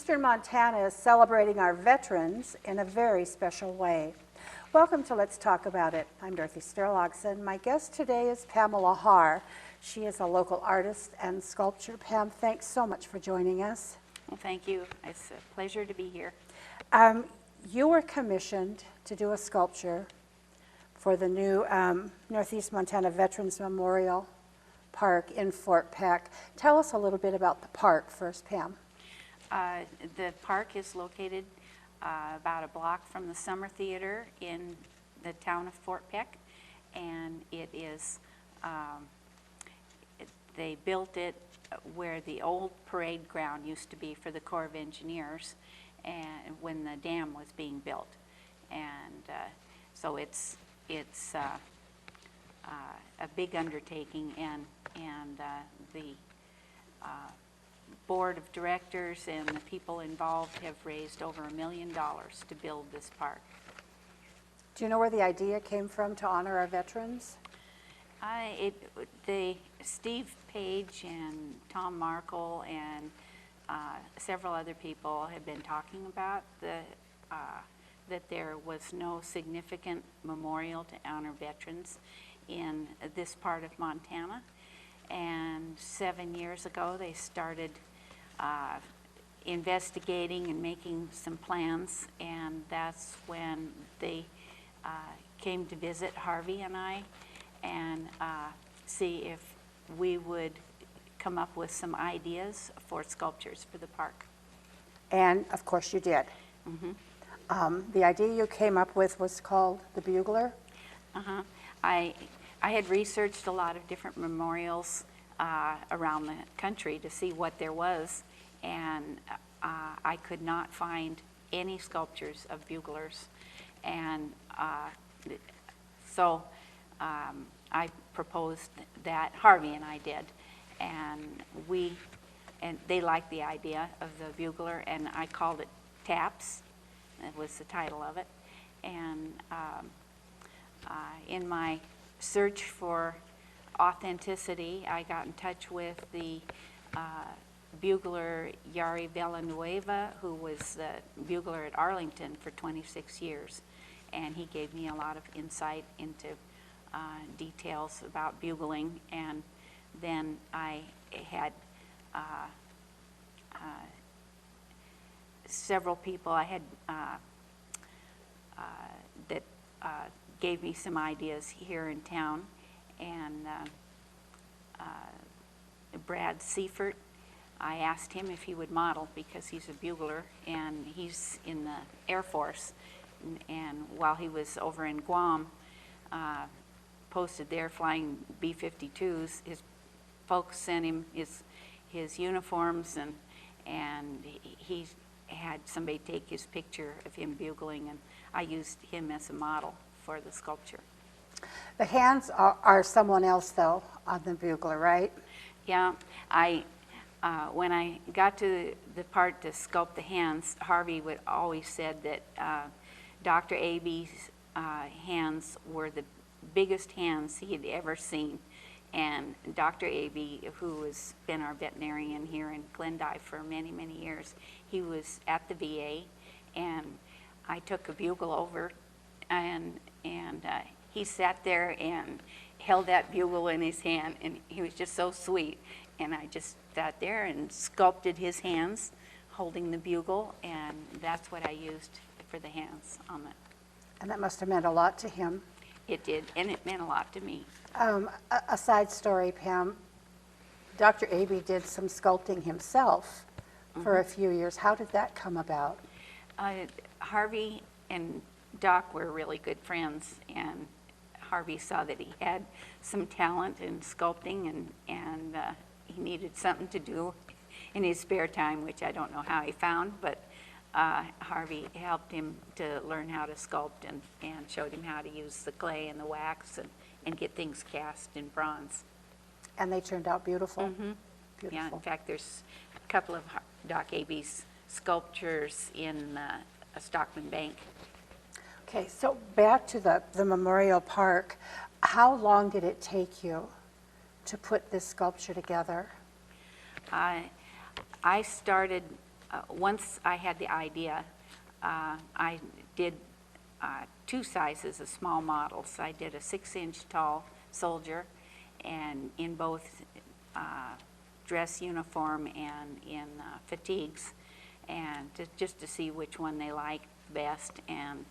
Eastern Montana is celebrating our veterans in a very special way. Welcome to Let's Talk About It. I'm Dorothy Sturlaugson. My guest today is Pamela Harr. She is a local artist and sculptor. Pam, thanks so much for joining us. Well, thank you. It's a pleasure to be here. You were commissioned to do a sculpture for the new Northeast Montana Veterans Memorial Park in Fort Peck. Tell us a little bit about the park first, Pam. The park is located about a block from the Summer Theater in the town of Fort Peck, and it is, they built it where the old parade ground used to be for the Corps of Engineers, and when the dam was being built. And so it's a big undertaking, and the board of directors and the people involved have raised over $1 million to build this park. Do you know where the idea came from to honor our veterans? Steve Page and Tom Markle and several other people have been talking about that there was no significant memorial to honor veterans in this part of Montana. And 7 years ago, they started investigating and making some plans, and that's when they came to visit Harvey and I and see if we would come up with some ideas for sculptures for the park. And of course you did. Mm-hmm. The idea you came up with was called the Bugler? Uh-huh. I had researched a lot of different memorials around the country to see what there was, and I could not find any sculptures of buglers. And so I proposed that, Harvey and I did, and they liked the idea of the bugler, and I called it Taps. That was the title of it. And in my search for authenticity, I got in touch with the bugler Yari Villanueva, who was the bugler at Arlington for 26 years. And he gave me a lot of insight into details about bugling. And then I had several people that gave me some ideas here in town, and Brad Seifert, I asked him if he would model because he's a bugler and he's in the Air Force, and while he was over in Guam, posted there flying B-52s, his folks sent him his uniforms, and he had somebody take his picture of him bugling, and I used him as a model for the sculpture. The hands are someone else, though, on the bugler, right? Yeah, when I got to the part to sculpt the hands, Harvey would always said that Dr. Abe's hands were the biggest hands he had ever seen. And Dr. Abe, who has been our veterinarian here in Glendive for many, many years, he was at the VA, and I took a bugle over, and he sat there and held that bugle in his hand, and he was just so sweet. And I just sat there and sculpted his hands holding the bugle, and that's what I used for the hands on it. And that must have meant a lot to him. It did, and it meant a lot to me. A side story, Pam. Dr. Abe did some sculpting himself for a few years. How did that come about? Harvey and Doc were really good friends, and Harvey saw that he had some talent in sculpting, and he needed something to do in his spare time, which I don't know how he found, but Harvey helped him to learn how to sculpt and showed him how to use the clay and the wax and get things cast in bronze. And they turned out beautiful? Mm-hmm. Beautiful. Yeah, in fact, there's a couple of Doc Abe's sculptures in Stockman Bank. Okay, so back to the Memorial Park. How long did it take you to put this sculpture together? I started once I had the idea, I did 2 sizes of small models. I did a 6-inch tall soldier, and in both dress uniform and in fatigues, and just to see which one they liked best. And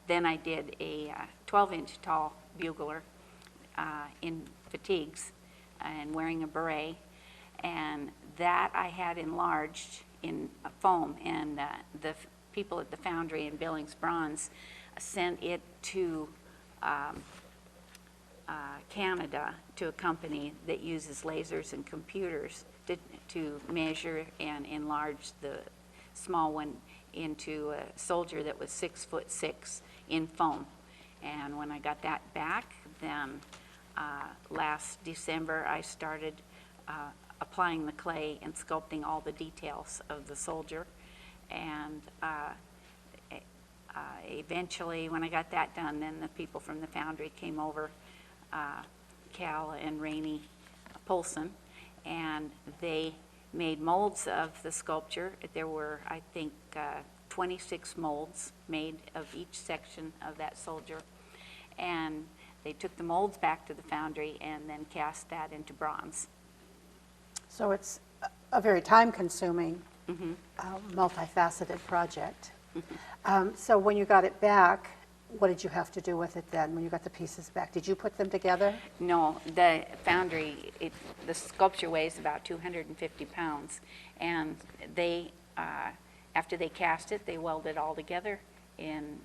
then I did a 12-inch tall bugler in fatigues and wearing a beret, and that I had enlarged in foam, and the people at the foundry in Billings Bronze sent it to Canada to a company that uses lasers and computers to measure and enlarge the small one into a soldier that was 6'6" in foam. And when I got that back, then last December I started applying the clay and sculpting all the details of the soldier. And eventually, when I got that done, then the people from the foundry came over, Cal and Rainey Polson, and they made molds of the sculpture. There were, I think, 26 molds made of each section of that soldier. And they took the molds back to the foundry and then cast that into bronze. So it's a very time-consuming, multifaceted project. So when you got it back, what did you have to do with it then, when you got the pieces back? Did you put them together? No, the foundry, the sculpture weighs about 250 pounds, and they, after they cast it, they weld it all together, and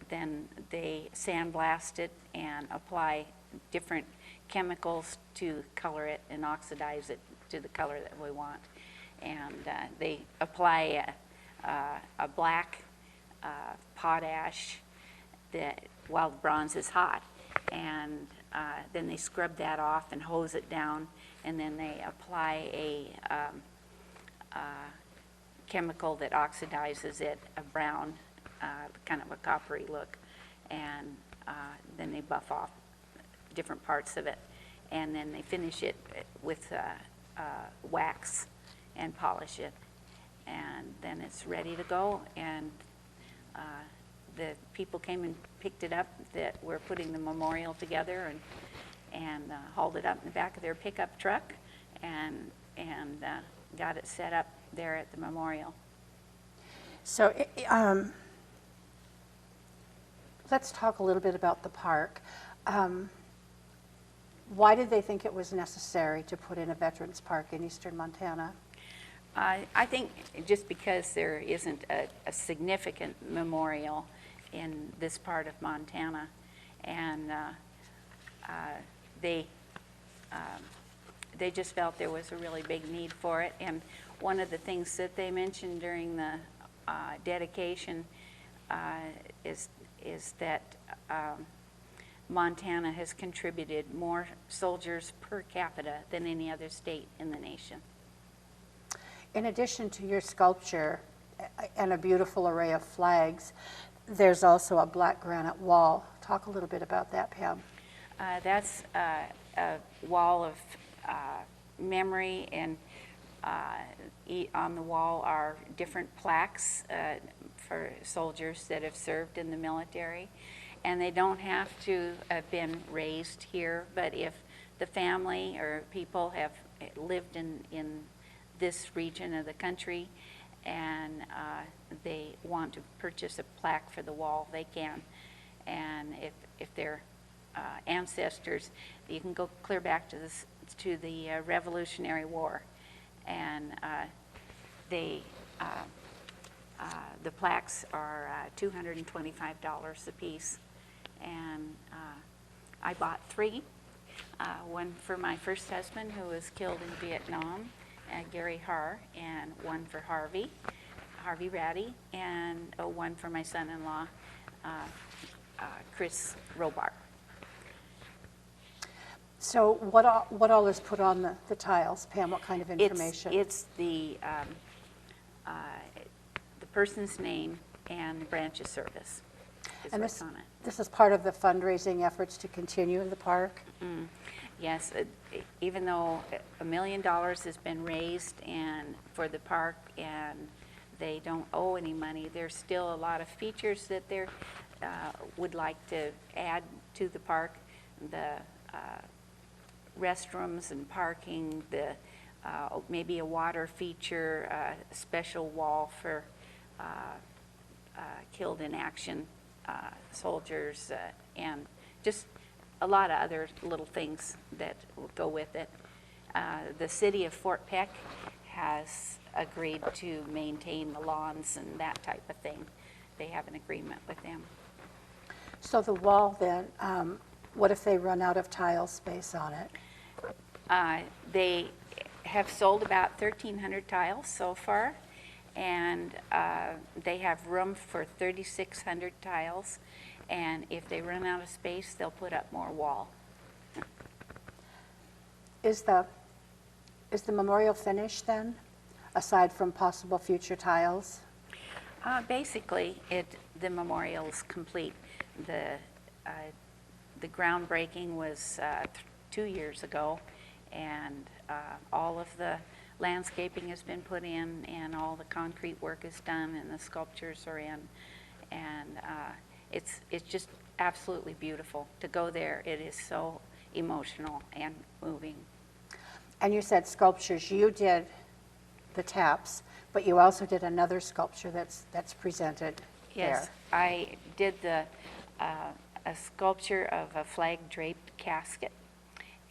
then they sandblast it and apply different chemicals to color it and oxidize it to the color that we want. And they apply a black potash that while the bronze is hot, and then they scrub that off and hose it down, and then they apply a chemical that oxidizes it, a brown, kind of a coppery look, and then they buff off different parts of it, and then they finish it with wax and polish it, and then it's ready to go. And the people came and picked it up that were putting the memorial together, and hauled it up in the back of their pickup truck, and got it set up there at the memorial. So let's talk a little bit about the park. Why did they think it was necessary to put in a veterans park in eastern Montana? I think just because there isn't a significant memorial in this part of Montana, and they just felt there was a really big need for it. And one of the things that they mentioned during the dedication is that Montana has contributed more soldiers per capita than any other state in the nation. In addition to your sculpture and a beautiful array of flags, there's also a black granite wall. Talk a little bit about that, Pam. That's a wall of memory, and on the wall are different plaques for soldiers that have served in the military. And they don't have to have been raised here, but if the family or people have lived in this region of the country and they want to purchase a plaque for the wall, they can. And if they're ancestors, you can go clear back to the Revolutionary War, and the plaques are $225 a piece. And I bought 3, one for my first husband who was killed in Vietnam, Gary Harr, and one for Harvey Ratty, and one for my son-in-law, Chris Robar. So what all is put on the tiles, Pam? What kind of information? It's the person's name and the branch of service is And what's on it. this is part of the fundraising efforts to continue in the park? Yes, even though $1 million has been raised and for the park and they don't owe any money, there's still a lot of features that they would like to add to the park. The restrooms and parking, the maybe a water feature, a special wall for killed in action soldiers, and just a lot of other little things that will go with it. The city of Fort Peck has agreed to maintain the lawns and that type of thing. They have an agreement with them. So the wall then, what if they run out of tile space on it? They have sold about 1,300 tiles so far, and they have room for 3,600 tiles. And if they run out of space, they'll put up more wall. Is the memorial finished then, aside from possible future tiles? Basically, the memorial is complete. The groundbreaking was 2 years ago, and all of the landscaping has been put in, and all the concrete work is done, and the sculptures are in, and it's just absolutely beautiful to go there. It is so emotional and moving. And you said sculptures. You did the taps, but you also did another sculpture that's presented Yes, there. I did a sculpture of a flag-draped casket,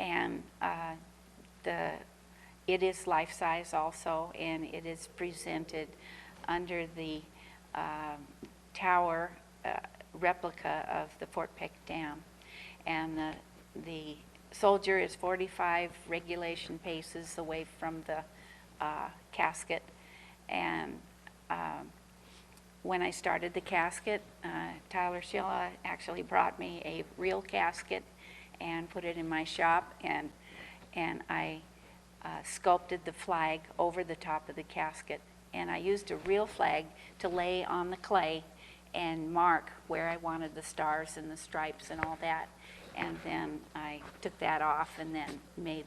and it is life-size also, and it is presented under the tower replica of the Fort Peck Dam. And the soldier is 45 regulation paces away from the casket. And when I started the casket, Tyler Schilla actually brought me a real casket and put it in my shop, and I sculpted the flag over the top of the casket. And I used a real flag to lay on the clay and mark where I wanted the stars and the stripes and all that. And then I took that off and then made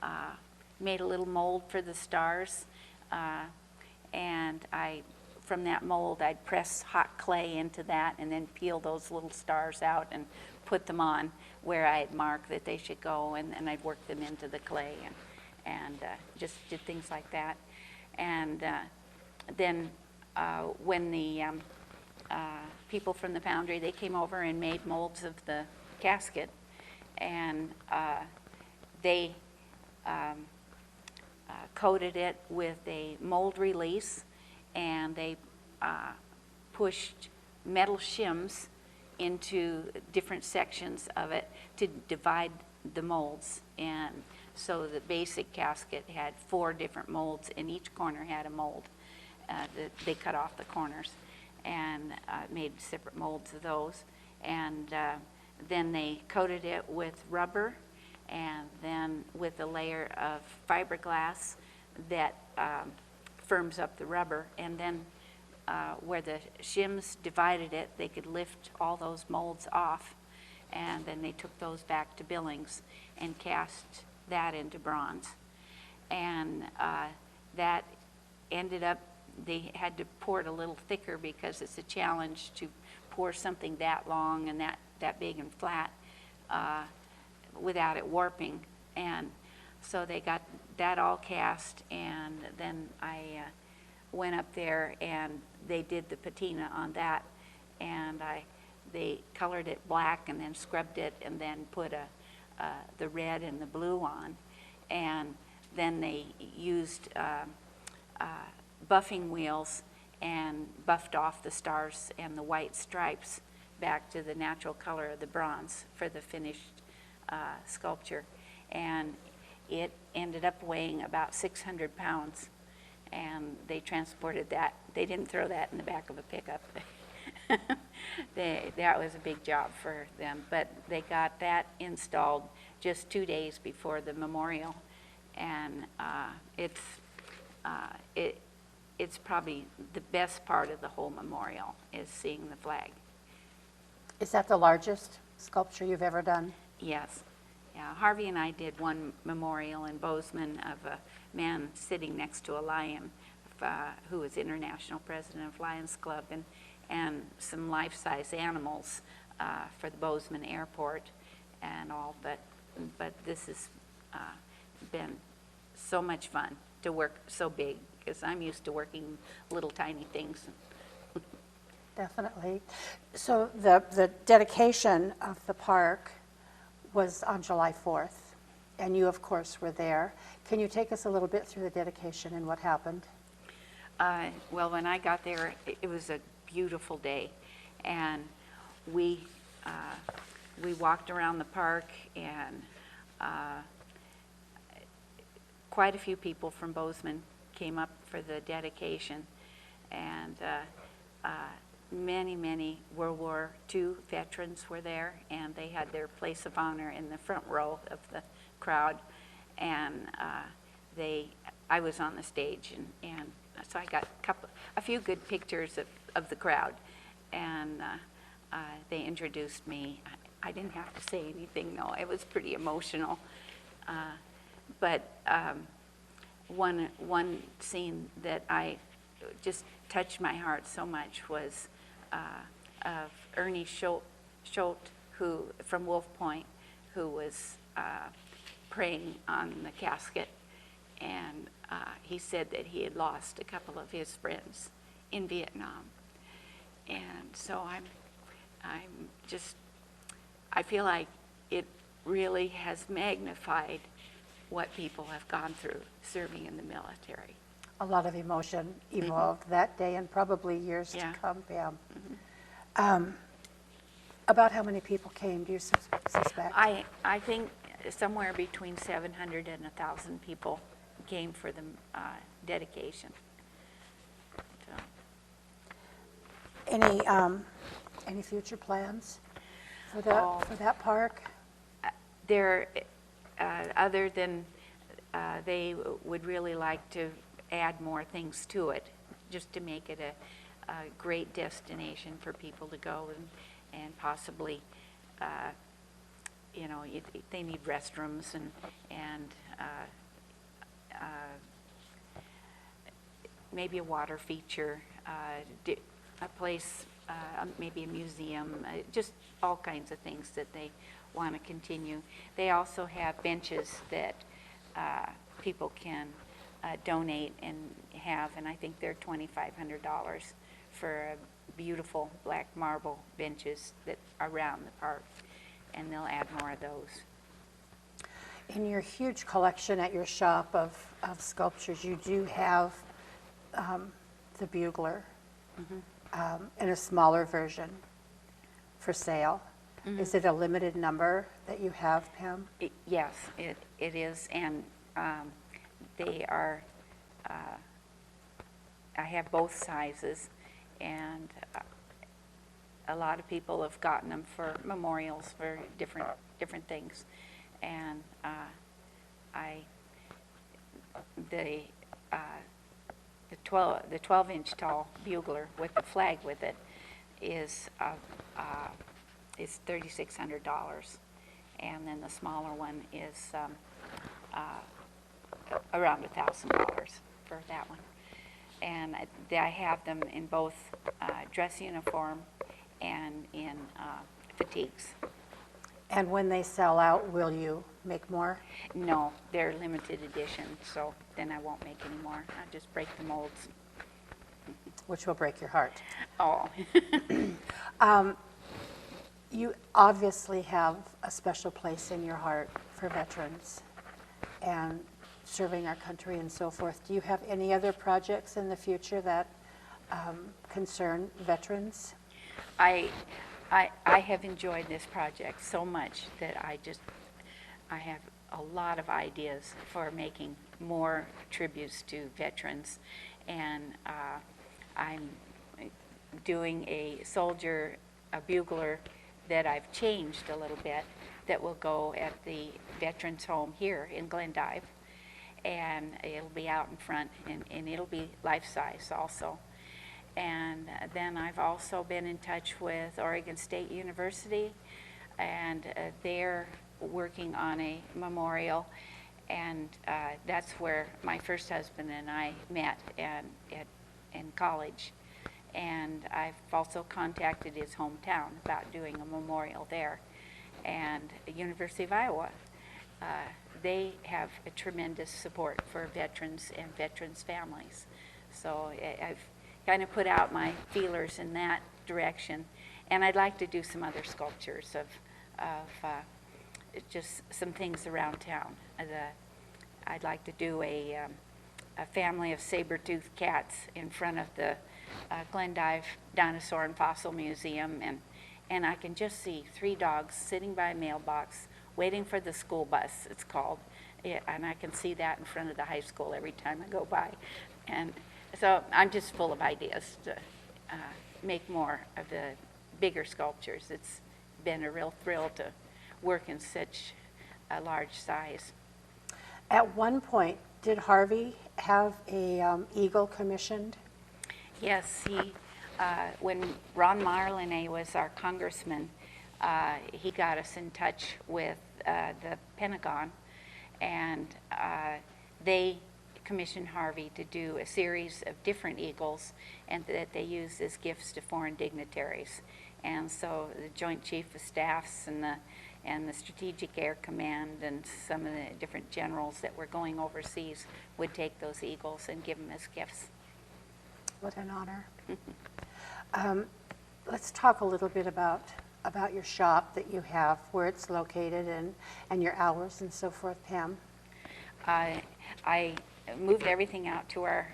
a little mold for the stars. And from that mold, I'd press hot clay into that and then peel those little stars out and put them on where I had marked that they should go, and I'd work them into the clay and just did things like that. And then when the people from the foundry, they came over and made molds of the casket, and they coated it with a mold release, and they pushed metal shims into different sections of it to divide the molds. And so the basic casket had 4 different molds, and each corner had a mold. They cut off the corners and made separate molds of those. And then they coated it with rubber, and then with a layer of fiberglass that firms up the rubber. And then where the shims divided it, they could lift all those molds off, and then they took those back to Billings and cast that into bronze. And that ended up, they had to pour it a little thicker because it's a challenge to pour something that long and that big and flat without it warping. And so they got that all cast, and then I went up there and they did the patina on that, and they colored it black and then scrubbed it and then put the red and the blue on, and then they used buffing wheels and buffed off the stars and the white stripes back to the natural color of the bronze for the finished sculpture. And it ended up weighing about 600 pounds, and they transported that. They didn't throw that in the back of a pickup. That was a big job for them, but they got that installed just 2 days before the memorial, and it's probably the best part of the whole memorial is seeing the flag. Is that the largest sculpture you've ever done? Yes, Yeah, Harvey and I did one memorial in Bozeman of a man sitting next to a lion who was international president of Lions Club, and some life-size animals for the Bozeman airport and all. But this has been so much fun to work so big, because I'm used to working little tiny things. Definitely. So the dedication of the park was on July 4th, and you, of course, were there. Can you take us a little bit through the dedication and what happened? Well, when I got there, it was a beautiful day, and we walked around the park, and quite a few people from Bozeman came up for the dedication, and many World War II veterans were there, and they had their place of honor in the front row of the crowd, and I was on the stage, and so I got a few good pictures of the crowd, and they introduced me. I didn't have to say anything, though. It was pretty emotional. But one scene that I just touched my heart so much was of Ernie Schultz, who from Wolf Point, who was praying on the casket, and he said that he had lost a couple of his friends in Vietnam, and so I feel like it really has magnified what people have gone through serving in the military. A lot of emotion evolved that day and probably years to come, Pam. About how many people came, do you suspect? I think somewhere between 700 and 1,000 people came for the dedication. So. Any future plans for that park? There, other than they would really like to add more things to it, just to make it a great destination for people to go and possibly, they need restrooms and maybe a water feature, a place, maybe a museum, just all kinds of things that they want to continue. They also have benches that people can donate and have, and I think they're $2,500 for beautiful black marble benches that are around the park, and they'll add more of those. In your huge collection at your shop of sculptures, you do have the bugler in a smaller version for sale. Is it a limited number that you have, Pam? Yes, it is, and they are, I have both sizes, and a lot of people have gotten them for memorials for different things, and the 12-inch tall bugler with the flag with it is $3,600, and then the smaller one is around $1,000 for that one. And I have them in both dress uniform and in fatigues. And when they sell out, will you make more? No, they're limited edition, so then I won't make any more. I'll just break the molds. Which will break your heart. Oh. You obviously have a special place in your heart for veterans and serving our country and so forth. Do you have any other projects in the future that concern veterans? I have enjoyed this project so much that I have a lot of ideas for making more tributes to veterans, and I'm doing a bugler that I've changed a little bit that will go at the veterans home here in Glendive, and it'll be out in front, and it'll be life-size also. And then I've also been in touch with Oregon State University, and they're working on a memorial, and that's where my first husband and I met in college. And I've also contacted his hometown about doing a memorial there. And the University of Iowa, they have a tremendous support for veterans and veterans' families. So I've kind of put out my feelers in that direction. And I'd like to do some other sculptures of just some things around town. I'd like to do a family of saber-toothed cats in front of the Glendive Dinosaur and Fossil Museum, and I can just see 3 dogs sitting by a mailbox waiting for the school bus, it's called, and I can see that in front of the high school every time I go by. And so I'm just full of ideas to make more of the bigger sculptures. It's been a real thrill to work in such a large size. At one point, did Harvey have a eagle commissioned? Yes, when Ron Marlene was our congressman, he got us in touch with the Pentagon, and they commissioned Harvey to do a series of different eagles, and that they used as gifts to foreign dignitaries. And so the Joint Chief of Staffs and the Strategic Air Command and some of the different generals that were going overseas would take those eagles and give them as gifts. What an honor. Let's talk a little bit about your shop that you have, where it's located, and your hours and so forth, Pam. I moved everything out to our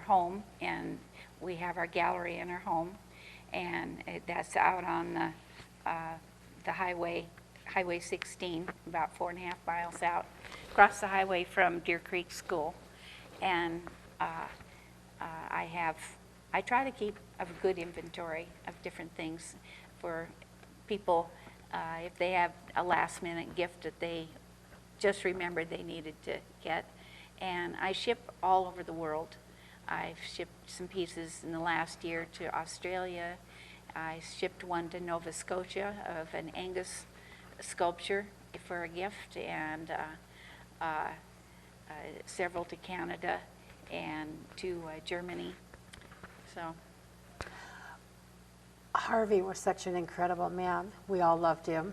home, and we have our gallery in our home, and that's out on the highway 16, about 4.5 miles out, across the highway from Deer Creek School. And I try to keep a good inventory of different things for people if they have a last minute gift that they just remembered they needed to get. And I ship all over the world. I've shipped some pieces in the last year to Australia. I shipped one to Nova Scotia of an Angus sculpture for a gift, and several to Canada and to Germany. So Harvey was such an incredible man. We all loved him.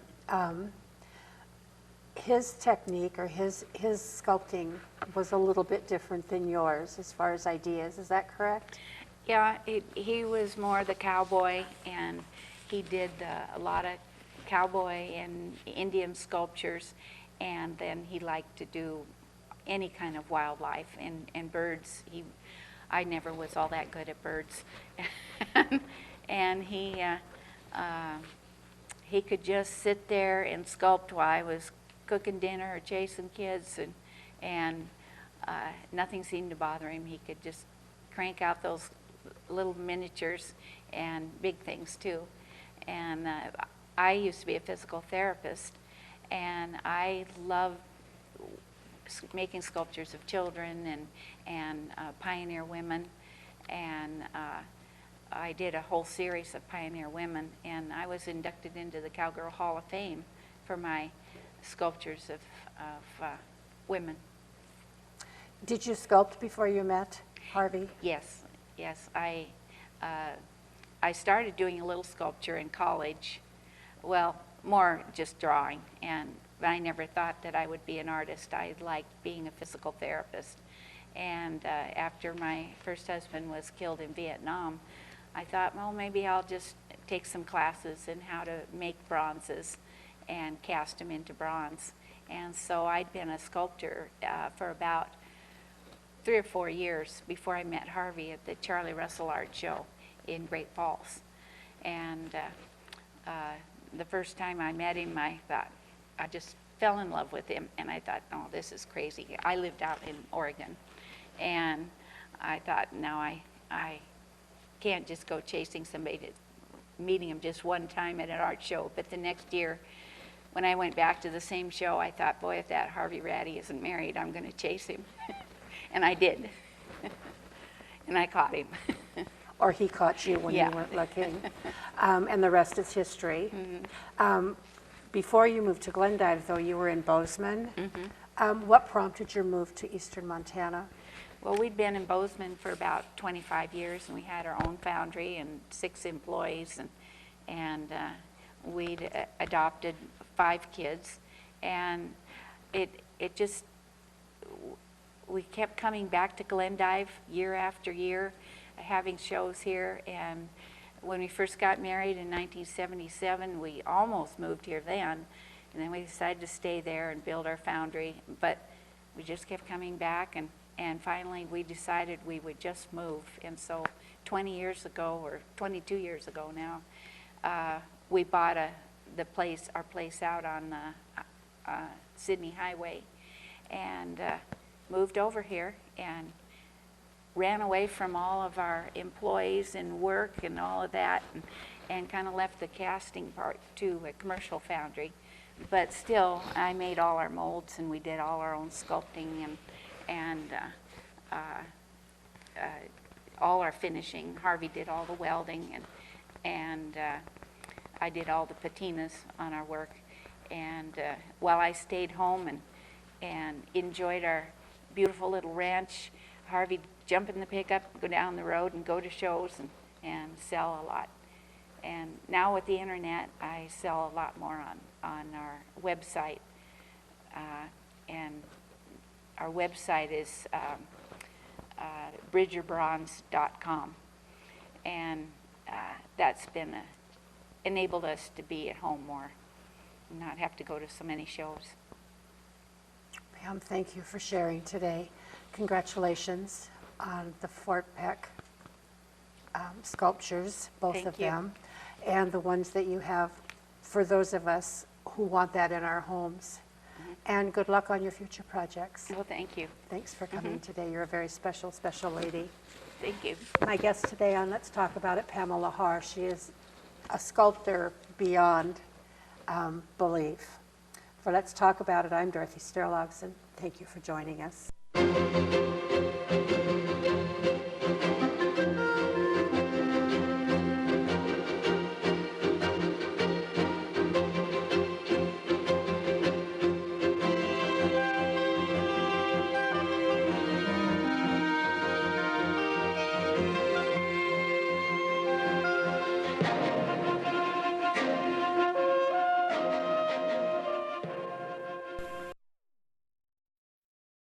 His technique or his sculpting was a little bit different than yours as far as ideas. Is that correct? Yeah, he was more the cowboy, and he did a lot of cowboy and Indian sculptures, and then he liked to do any kind of wildlife and birds. I never was all that good at birds. And he could just sit there and sculpt while I was cooking dinner or chasing kids, and nothing seemed to bother him. He could just crank out those little miniatures and big things too. And I used to be a physical therapist, and I love making sculptures of children and pioneer women, and I did a whole series of pioneer women, and I was inducted into the Cowgirl Hall of Fame for my sculptures of women. Did you sculpt before you met Harvey? Yes. I started doing a little sculpture in college. Well, more just drawing, but I never thought that I would be an artist. I liked being a physical therapist. And after my first husband was killed in Vietnam, I thought, well, maybe I'll just take some classes in how to make bronzes and cast them into bronze. And so I'd been a sculptor for about 3 or 4 years before I met Harvey at the Charlie Russell Art Show in Great Falls. And the first time I met him, I thought, I just fell in love with him, and I thought, oh, this is crazy. I lived out in Oregon, and I thought, no, I can't just go chasing somebody, meeting him just one time at an art show. But the next year, when I went back to the same show, I thought, boy, if that Harvey Ratty isn't married, I'm going to chase him. And I did. And I caught him. Or he caught you when Yeah. you weren't looking. And the rest is history. Mm-hmm. Before you moved to Glendive, though, you were in Bozeman. What prompted your move to eastern Montana? Well, we'd been in Bozeman for about 25 years, and we had our own foundry and 6 employees, and we'd adopted 5 kids, and it just, we kept coming back to Glendive year after year, having shows here. And when we first got married in 1977, we almost moved here then, and then we decided to stay there and build our foundry, but we just kept coming back, and finally we decided we would just move. And so 20 years ago, or 22 years ago now, we bought our place out on Sydney Highway, and moved over here and ran away from all of our employees and work and all of that, and kind of left the casting part to a commercial foundry. But still, I made all our molds, and we did all our own sculpting and all our finishing. Harvey did all the welding, and I did all the patinas on our work. And while I stayed home and enjoyed our beautiful little ranch, Harvey'd jump in the pickup, go down the road, and go to shows and sell a lot. And now with the internet, I sell a lot more on our website. And our website is bridgerbronze.com. And that's been enabled us to be at home more, and not have to go to so many shows. Pam, thank you for sharing today. Congratulations on the Fort Peck sculptures, both Thank of you. them, and the ones that you have for those of us who want that in our homes. And good luck on your future projects. Well, thank you. Thanks for coming today. You're a very special, special lady. Thank you. My guest today on Let's Talk About It, Pamela Harr. She is a sculptor beyond belief. For Let's Talk About It, I'm Dorothy Sturlaugson. Thank you for joining us.